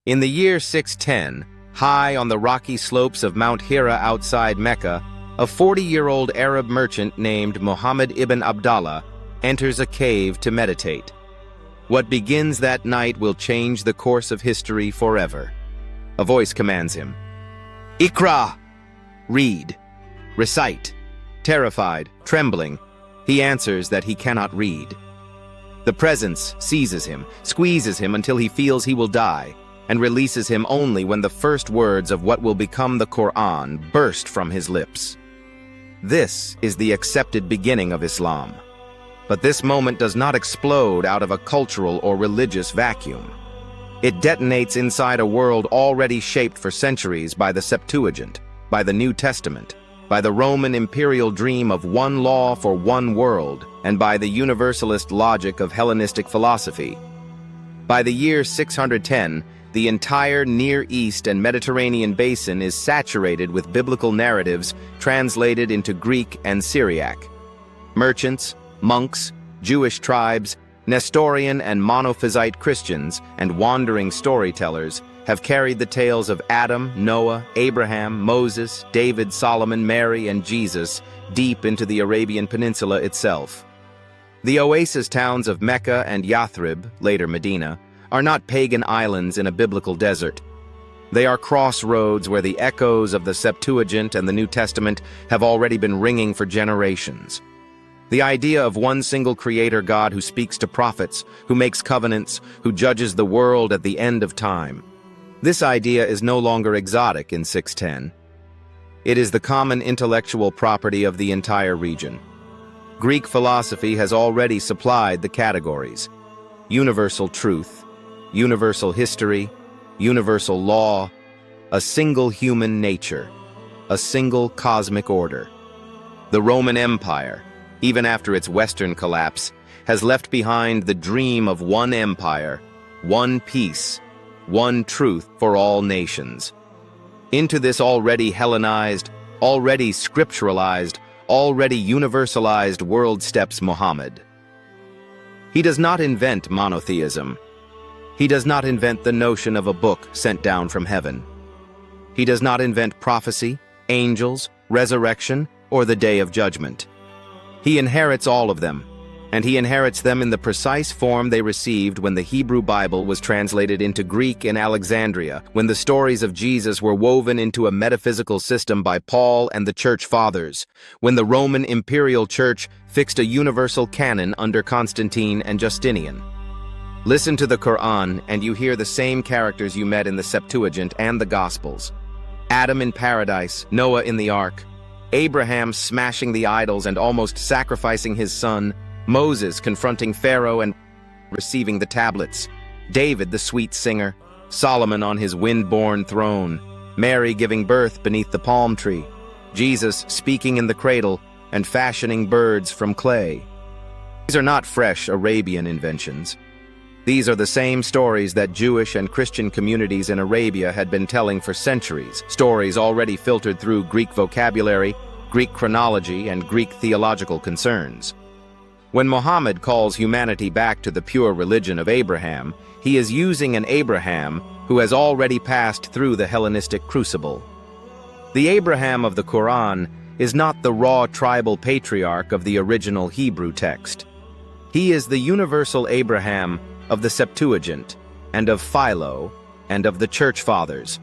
In the year 610, high on the rocky slopes of Mount Hira outside Mecca, a 40-year-old Arab merchant named Muhammad ibn Abdallah enters a cave to meditate. What begins that night will change the course of history forever. A voice commands him, "Iqra!" Read. Recite. Terrified, trembling, he answers that he cannot read. The presence seizes him, squeezes him until he feels he will die, and releases him only when the first words of what will become the Quran burst from his lips. This is the accepted beginning of Islam. But this moment does not explode out of a cultural or religious vacuum. It detonates inside a world already shaped for centuries by the Septuagint, by the New Testament, by the Roman imperial dream of one law for one world, and by the universalist logic of Hellenistic philosophy. By the year 610, the entire Near East and Mediterranean basin is saturated with biblical narratives translated into Greek and Syriac. Merchants, monks, Jewish tribes, Nestorian and Monophysite Christians, and wandering storytellers have carried the tales of Adam, Noah, Abraham, Moses, David, Solomon, Mary, and Jesus deep into the Arabian Peninsula itself. The oasis towns of Mecca and Yathrib, later Medina, are not pagan islands in a biblical desert. They are crossroads where the echoes of the Septuagint and the New Testament have already been ringing for generations. The idea of one single creator God who speaks to prophets, who makes covenants, who judges the world at the end of time. This idea is no longer exotic in 610. It is the common intellectual property of the entire region. Greek philosophy has already supplied the categories: universal truth, universal history, universal law, a single human nature, a single cosmic order. The Roman Empire, even after its Western collapse, has left behind the dream of one empire, one peace, one truth for all nations. Into this already Hellenized, already scripturalized, already universalized world steps Muhammad. He does not invent monotheism. He does not invent the notion of a book sent down from heaven. He does not invent prophecy, angels, resurrection, or the day of judgment. He inherits all of them, and he inherits them in the precise form they received when the Hebrew Bible was translated into Greek in Alexandria, when the stories of Jesus were woven into a metaphysical system by Paul and the Church Fathers, when the Roman Imperial Church fixed a universal canon under Constantine and Justinian. Listen to the Quran, and you hear the same characters you met in the Septuagint and the Gospels. Adam in paradise, Noah in the ark, Abraham smashing the idols and almost sacrificing his son, Moses confronting Pharaoh and receiving the tablets, David the sweet singer, Solomon on his wind-borne throne, Mary giving birth beneath the palm tree, Jesus speaking in the cradle and fashioning birds from clay. These are not fresh Arabian inventions. These are the same stories that Jewish and Christian communities in Arabia had been telling for centuries, stories already filtered through Greek vocabulary, Greek chronology, and Greek theological concerns. When Muhammad calls humanity back to the pure religion of Abraham, he is using an Abraham who has already passed through the Hellenistic crucible. The Abraham of the Quran is not the raw tribal patriarch of the original Hebrew text. He is the universal Abraham of the Septuagint, and of Philo, and of the Church Fathers,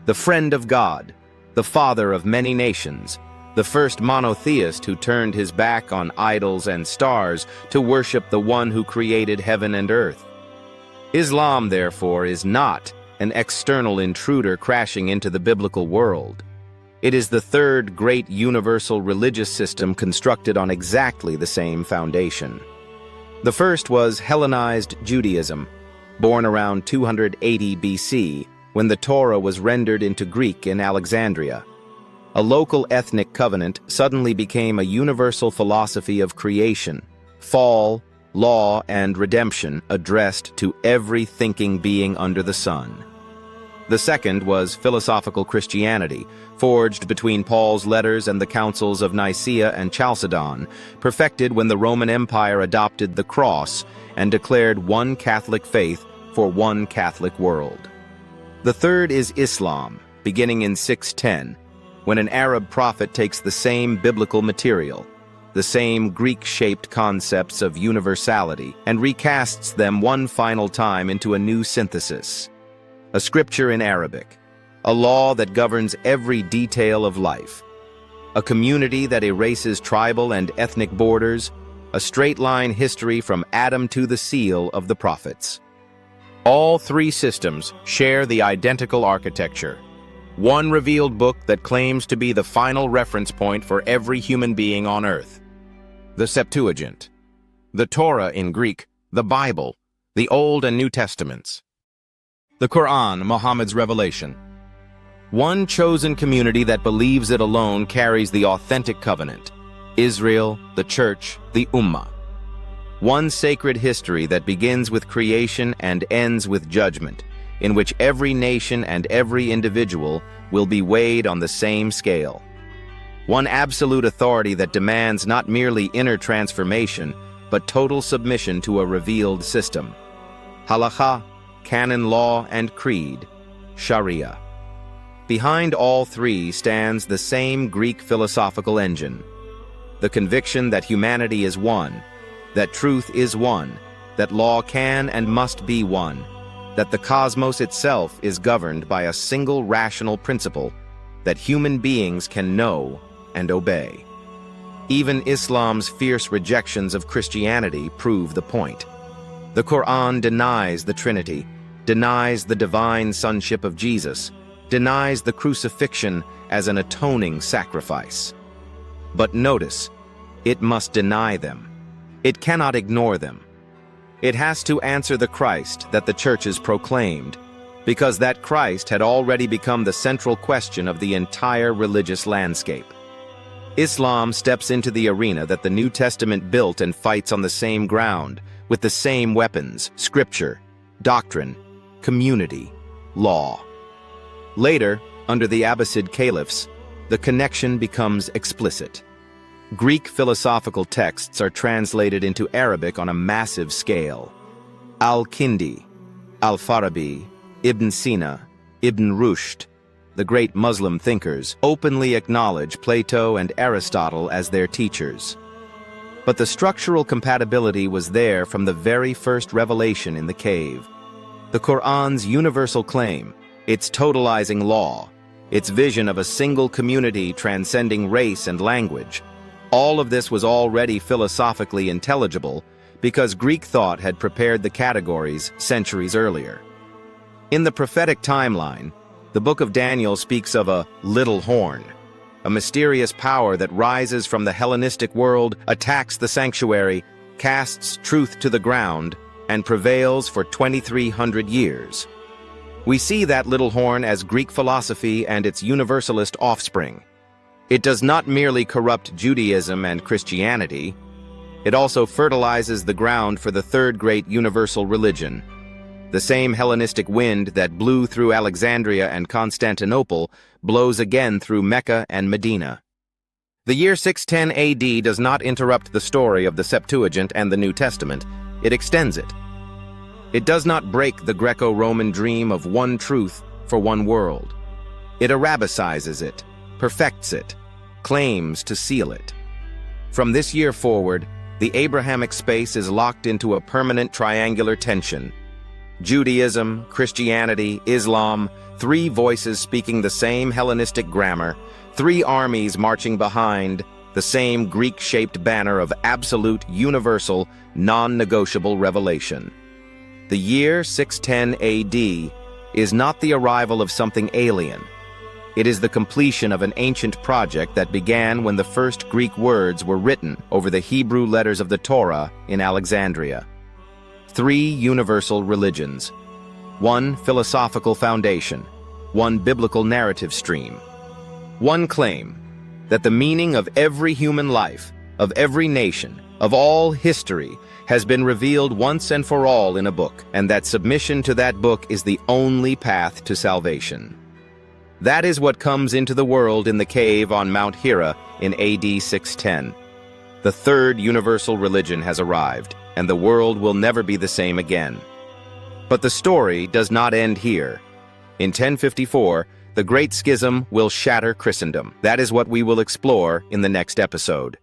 the friend of God, the father of many nations, the first monotheist who turned his back on idols and stars to worship the one who created heaven and earth. Islam, therefore, is not an external intruder crashing into the biblical world. It is the third great universal religious system constructed on exactly the same foundation. The first was Hellenized Judaism, born around 280 BC, when the Torah was rendered into Greek in Alexandria. A local ethnic covenant suddenly became a universal philosophy of creation, fall, law, and redemption addressed to every thinking being under the sun. The second was philosophical Christianity, forged between Paul's letters and the councils of Nicaea and Chalcedon, perfected when the Roman Empire adopted the cross and declared one Catholic faith for one Catholic world. The third is Islam, beginning in 610, when an Arab prophet takes the same biblical material, the same Greek-shaped concepts of universality, and recasts them one final time into a new synthesis. A scripture in Arabic, a law that governs every detail of life, a community that erases tribal and ethnic borders, a straight-line history from Adam to the seal of the prophets. All three systems share the identical architecture. One revealed book that claims to be the final reference point for every human being on earth. The Septuagint. The Torah in Greek, the Bible, the Old and New Testaments. The Quran, Muhammad's revelation. One chosen community that believes it alone carries the authentic covenant. Israel, the Church, the Ummah. One sacred history that begins with creation and ends with judgment, in which every nation and every individual will be weighed on the same scale. One absolute authority that demands not merely inner transformation, but total submission to a revealed system. Halakha, canon law, and creed, Sharia. Behind all three stands the same Greek philosophical engine. The conviction that humanity is one, that truth is one, that law can and must be one, that the cosmos itself is governed by a single rational principle, that human beings can know and obey. Even Islam's fierce rejections of Christianity prove the point. The Quran denies the Trinity, denies the divine sonship of Jesus, denies the crucifixion as an atoning sacrifice. But notice, it must deny them. It cannot ignore them. It has to answer the Christ that the churches proclaimed, because that Christ had already become the central question of the entire religious landscape. Islam steps into the arena that the New Testament built and fights on the same ground, with the same weapons, scripture, doctrine, community, law. Later, under the Abbasid caliphs, the connection becomes explicit. Greek philosophical texts are translated into Arabic on a massive scale. Al-Kindi, Al-Farabi, Ibn Sina, Ibn Rushd, the great Muslim thinkers, openly acknowledge Plato and Aristotle as their teachers. But the structural compatibility was there from the very first revelation in the cave. The Quran's universal claim, its totalizing law, its vision of a single community transcending race and language, all of this was already philosophically intelligible because Greek thought had prepared the categories centuries earlier. In the prophetic timeline, the book of Daniel speaks of a little horn, a mysterious power that rises from the Hellenistic world, attacks the sanctuary, casts truth to the ground, and prevails for 2,300 years. We see that little horn as Greek philosophy and its universalist offspring. It does not merely corrupt Judaism and Christianity, it also fertilizes the ground for the third great universal religion. The same Hellenistic wind that blew through Alexandria and Constantinople blows again through Mecca and Medina. The year 610 AD does not interrupt the story of the Septuagint and the New Testament, it extends it. It does not break the Greco-Roman dream of one truth for one world. It Arabicizes it, perfects it, claims to seal it. From this year forward, the Abrahamic space is locked into a permanent triangular tension. Judaism, Christianity, Islam, three voices speaking the same Hellenistic grammar, three armies marching behind the same Greek-shaped banner of absolute, universal, non-negotiable revelation. The year 610 AD is not the arrival of something alien. It is the completion of an ancient project that began when the first Greek words were written over the Hebrew letters of the Torah in Alexandria. Three universal religions, one philosophical foundation, one biblical narrative stream. One claim that the meaning of every human life, of every nation, of all history, has been revealed once and for all in a book, and that submission to that book is the only path to salvation. That is what comes into the world in the cave on Mount Hira in AD 610. The third universal religion has arrived, and the world will never be the same again. But the story does not end here. In 1054, the Great Schism will shatter Christendom. That is what we will explore in the next episode.